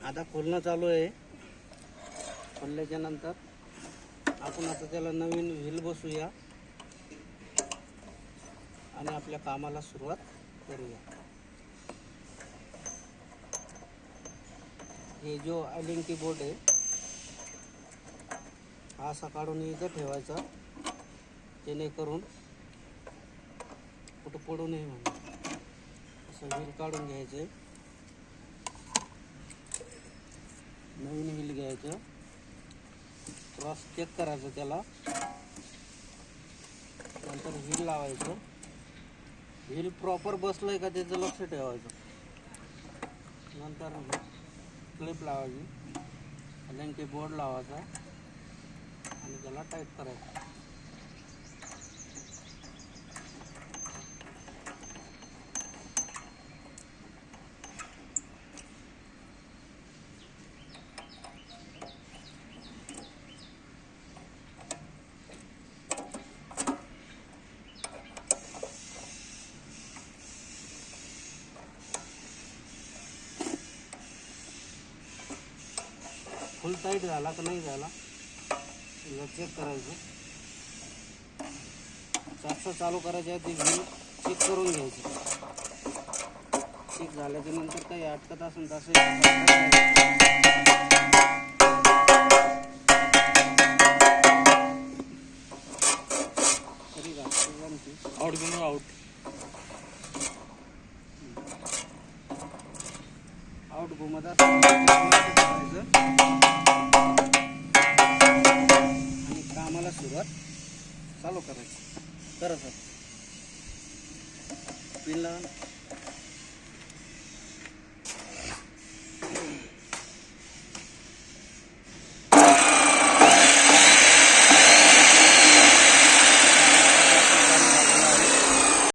आता खोलणं चालू आहे। खोलल्याच्या नंतर आपण आता त्याला नवीन व्हील बसूया आणि आपल्या कामाला सुरुवात करूया। हे जो अलिंग कीबोर्ड आहे हा असा काढून इथं ठेवायचा, जेणेकरून कुठं पडू नये म्हणून। असं व्हील काढून घ्यायचं, नवीन व्हील घ्यायचं, क्रॉस चेक करायचं त्याला, नंतर व्हील लावायचं। व्हील प्रॉपर बसलंय का त्याचं लक्ष ठेवायचं। नंतर क्लिप लावायची, अलिंग कीबोर्ड लावायचा आणि त्याला टाईट करायचं। फुल टाईट झाला का नाही झाला चेक करायचं। चाकचं चालू करायच्या आधी व्हील चेक करून घ्यायचं। चेक झाल्याच्या नंतर काही अटकत असेल तसं तरी आउट घेऊन आउट आउट घुमत आणि कामाला सुरुवात चालू करायची। करायचं पिन लावून